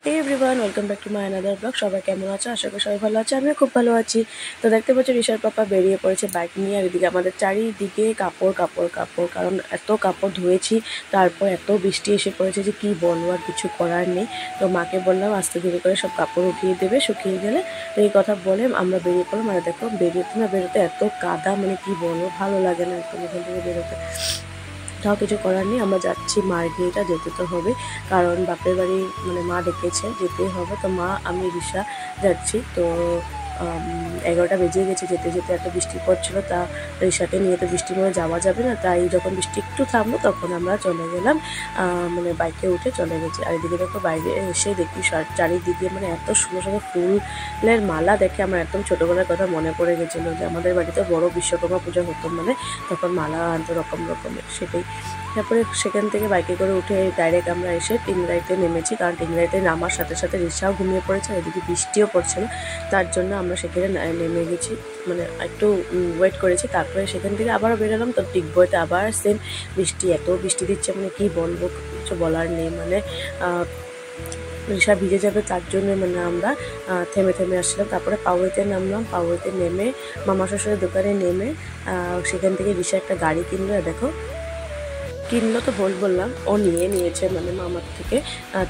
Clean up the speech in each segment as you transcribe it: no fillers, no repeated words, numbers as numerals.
Hey everyone, welcome back to my another vlog. সবাই কেমন আছো? আশা করি সবাই ভালো আছে। আমিও খুব ভালো আছি। তো দেখতে পাচ্ছ রিশার পাপা বেরিয়ে পড়েছে বাইক নিয়ে, আর এদিকে আমাদের চারিদিকে কাপড় কাপড় কাপড়, কারণ এত কাপড় ধুয়েছি, তারপর এত বৃষ্টি এসে পড়েছে যে কি বলবো, আর কিছু করার নেই। তো মাকে বললাম আস্তে ধীরে করে সব কাপড় উঠিয়ে দেবে, শুকিয়ে গেলে। তো এই কথা বলে আমরা বেরিয়ে পড়লাম। আর দেখো বেরোতে এত কাদা, মানে কি বলবো, ভালো লাগে না একদম এখান থেকে বেরোতে। তাও কিছু করার নেই, আমরা যাচ্ছি মার্গেরিটা, যেতে তো হবে, কারণ বাপের বাড়ি মানে মা ডেকেছে, যেতেই হবে। তো মা আমি রিশা যাচ্ছি। তো 11টা বেজে গেছে, যেতে যেতে এত বৃষ্টি পড়ছিল, তা রিশাকে নিয়ে তো বৃষ্টির মধ্যে যাওয়া যাবে না, তাই যখন বৃষ্টি একটু থামলো তখন আমরা চলে গেলাম, মানে বাইকে উঠে চলে গেছি। আর এদিকে দেখো বাইরে এসে দেখি চারিদিকে মানে এত সুন্দর সুন্দর ফুলের মালা দেখে আমার একদম ছোটোবেলার কথা মনে পড়ে গেছিলো, যে আমাদের বাড়িতে বড় বিশ্বকর্মা পূজা হতো, মানে তখন মালা আনতো রকম রকমের, সেটাই। তারপরে সেখান থেকে বাইকে করে উঠে ডাইরেক্ট আমরা এসে টিংরাইতে নেমেছি, কারণ টিংরাইতে নামার সাথে সাথে রিক্সাও ঘুমিয়ে পড়েছে, আর এদিকে বৃষ্টিও পড়ছিল, তার জন্য আমরা সেখানে নেমে গেছি, মানে একটু ওয়েট করেছি। তারপরে সেখান থেকে আবারও বেরোলাম, তো ডিগবইতে আবার সেম বৃষ্টি, এত বৃষ্টি দিচ্ছে, মানে কি বলবো, কিছু বলার নেই। মানে রিক্সা ভিজে যাবে, তার জন্য মানে আমরা থেমে থেমে আসছিলাম। তারপরে পাউরিতে নামলাম, পাউরিতে নেমে মামা শ্বশুরের দোকানে নেমে সেখান থেকে রিক্সা একটা গাড়ি কিনলো। দেখো কিনলো তো বললাম, ও নিয়েছে মানে মামার থেকে।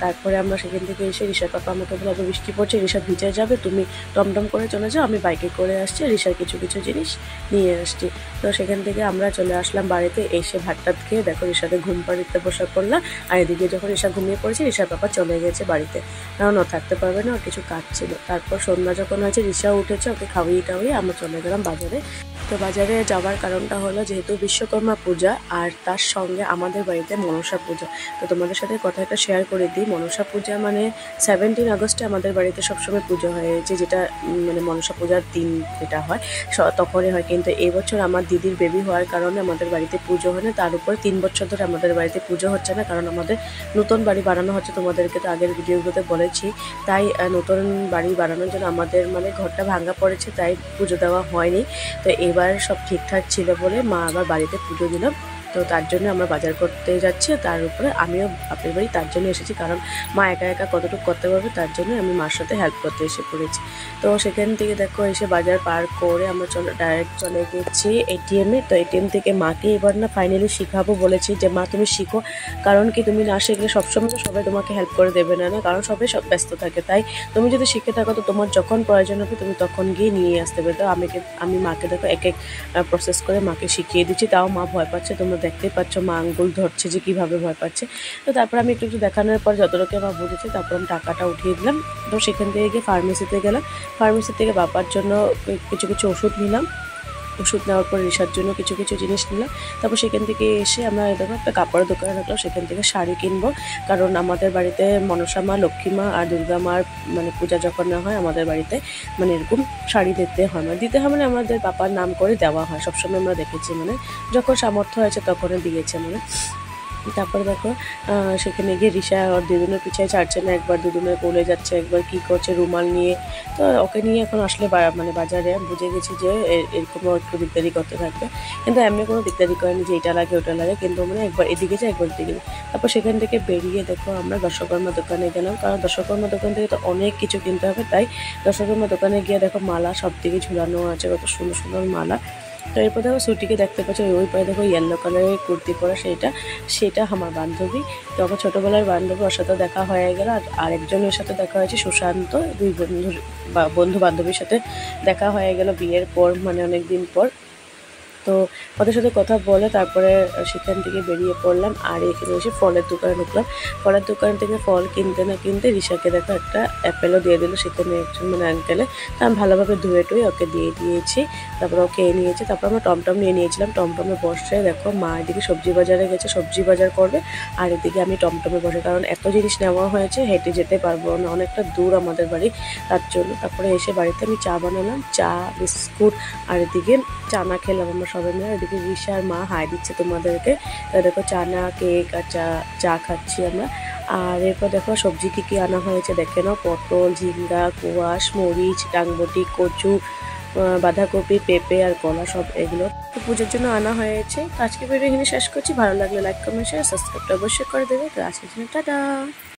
তারপরে আমরা সেখান থেকে এসে রিশার পাপা আমাকে বলে এত বৃষ্টি পড়ছে, রিশা ভিজে যাবে, তুমি টমটম করে চলে যাও, আমি বাইকে করে আসছি, রিশার কিছু কিছু জিনিস নিয়ে আসছি। তো সেখান থেকে আমরা চলে আসলাম বাড়িতে, এসে ভাতটাত খেয়ে দেখো রিশাকে ঘুম পাড়িতে বসা পড়লাম। আর এদিকে যখন রিশা ঘুমিয়ে পড়েছে, রিশার পাপা চলে গেছে বাড়িতে, কারণ ও থাকতে পারবে না, ওর কিছু কাজ ছিল। তারপর সন্ধ্যা যখন হয়েছে, রিশাও উঠেছে, ওকে খাওয়িয়ে টাওয়িয়ে আমরা চলে গেলাম বাজারে। তো বাজারে যাওয়ার কারণটা হলো যেহেতু বিশ্বকর্মা পূজা, আর তার সঙ্গে আমাদের বাড়িতে মনসা পূজা। তো তোমাদের সাথে কথাটা শেয়ার করে দিই, মনসা পূজা মানে 17 আগস্টে আমাদের বাড়িতে সবসময় পুজো হয়েছে, যেটা মানে মনসা পূজার দিন যেটা হয় তখনই হয়। কিন্তু এবছর আমার দিদির বেবি হওয়ার কারণে আমাদের বাড়িতে পুজো হয় না, তার উপর 3 বছর ধরে আমাদের বাড়িতে পুজো হচ্ছে না, কারণ আমাদের নতুন বাড়ি বানানো হচ্ছে, তোমাদেরকে তো আগের ভিডিওগুলোতে বলেছি। তাই নতুন বাড়ি বানানোর জন্য আমাদের মানে ঘরটা ভাঙা পড়েছে, তাই পুজো দেওয়া হয়নি। তো এবার সব ঠিকঠাক ছিল বলে মা আবার বাড়িতে পুজো দিল। তো তার জন্য আমরা বাজার করতে যাচ্ছি, তার উপরে আমিও বাপের বাড়ি তার জন্য এসেছি, কারণ মা একা একা কতটুকু করতে পারবে, তার জন্য আমি মার সাথে হেল্প করতে এসে পড়েছি। তো সেখান থেকে দেখো এসে বাজার পার করে আমরা ডাইরেক্ট চলে গেছি এটিএমে। তো এটিএম থেকে মাকে এবার না ফাইনালি শিখাবো বলেছি, যে মা তুমি শিখো, কারণ কি তুমি না শিখলে সবসময় তো সবাই তোমাকে হেল্প করে দেবে না, কারণ সবাই সব ব্যস্ত থাকে, তাই তুমি যদি শিখে থাকো তো তোমার যখন প্রয়োজন হবে তুমি তখন গিয়ে নিয়ে আসতে পারবে। তো আমি মাকে দেখো এক এক প্রসেস করে মাকে শিখিয়ে দিচ্ছি, তাও মা ভয় পাচ্ছে, তোমরা দেখতেই পাচ্ছ মা আঙ্গুল ধরছে যে কীভাবে ভয় পাচ্ছে। তো তারপর আমি একটু দেখানোর পর যতটুকু মা বুঝেছে, তারপর আমি টাকাটা উঠিয়ে দিলাম। তো সেখান থেকে গিয়ে ফার্মেসিতে গেলাম, ফার্মেসি থেকে বাবার জন্য কিছু কিছু ওষুধ নিলাম, ওষুধ নেওয়ার পর রিশার জন্য কিছু কিছু জিনিস নিলাম। তারপর সেখান থেকে এসে আমরা দেখো একটা কাপড়ের দোকানে রাখলাম, সেখান থেকে শাড়ি কিনবো, কারণ আমাদের বাড়িতে মনসা মা, লক্ষ্মী মা আর দুর্গা মার মানে পূজা যখন না হয় আমাদের বাড়িতে মানে এরকম শাড়ি দিতে হয়, মানে দিতে হয় মানে আমাদের বাবার নাম করে দেওয়া হয়, সবসময় আমরা দেখেছি, মানে যখন সামর্থ্য হয়েছে তখনই দিয়েছে মানে। তারপরে দেখো সেখানে গিয়ে রিশা আর দুজনের পিছিয়ে ছাড়ছে না, একবার দুজনের কোলে যাচ্ছে, একবার কি করছে রুমাল নিয়ে। তো ওকে নিয়ে এখন আসলে মানে বাজারে বুঝে গেছি যে এরকমও একটু দিকদারি করতে থাকবে, কিন্তু এমনি কোনো দিকদারি করেনি যে এটা লাগে ওটা লাগে, কিন্তু মানে একবার এদিকে যায় একবার এদিকে যায়। তারপর সেখান থেকে বেরিয়ে দেখো আমরা দশকর্মা দোকানে গেলাম, কারণ দশকর্মা দোকান থেকে তো অনেক কিছু কিনতে হবে, তাই দশকর্মা দোকানে গিয়ে দেখো মালা সব দিকে ঝুলানো আছে, কত সুন্দর সুন্দর মালা। তো এরপর দেখো সুটিকে দেখতে পাচ্ছ, ওই পায়ে দেখো ইয়েলো কালারের কুর্তি পরা, সেটা আমার বান্ধবী। তো আমার ছোটোবেলার বান্ধবী, ওর সাথে দেখা হয়ে গেল। আর আরেকজনের সাথে দেখা হয়েছে সুশান্ত, দুই বন্ধু বান্ধবীর সাথে দেখা হয়ে গেল বিয়ের পর, মানে অনেক দিন পর। তো ওদের সাথে কথা বলে তারপরে সেখান থেকে বেরিয়ে পড়লাম, আর এখানে এসে ফলের দোকানে ঢুকলাম। ফলের দোকান থেকে ফল কিনতে না কিনতে রিশাকে দেখো একটা অ্যাপেলও দিয়ে দিল সেখানে একজন মানে আঙ্কেলে। তা আমি ভালোভাবে ধুয়ে টুয়ে ওকে দিয়ে দিয়েছি, তারপর ও খেয়ে নিয়েছে। তারপর আমরা টমটম নিয়ে নিয়েছিলাম, টমটমে বসে দেখো মা এদিকে সবজি বাজারে গেছে, সবজি বাজার করবে, আর এদিকে আমি টমটমে বসে, কারণ এত জিনিস নেওয়া হয়েছে হেঁটে যেতে পারবো না, অনেকটা দূর আমাদের বাড়ি, তার জন্য। তারপরে এসে বাড়িতে আমি চা বানালাম, চা বিস্কুট, আর এদিকে চানা খেলাম আমরা সবাই মিলে। এদিকে রিশা আর মা হাই দিচ্ছে তোমাদেরকে, দেখো চানা কেক আর চা খাচ্ছি আমরা। আর এরপর দেখো সবজি কী কী আনা হয়েছে দেখে নাও, পটল, ঝিঙ্গা, কোয়াশ, মরিচ, ডাংবটি, কচু, বাঁধাকপি, পেঁপে আর কলা, সব এগুলো তো পুজোর জন্য আনা হয়েছে। তো আজকে ভিডিও এখানে শেষ করছি, ভালো লাগলে লাইক কমেন্ট শেয়ার সাবস্ক্রাইবটা অবশ্যই করে দেবে। তো আজকের জন্য টাটা।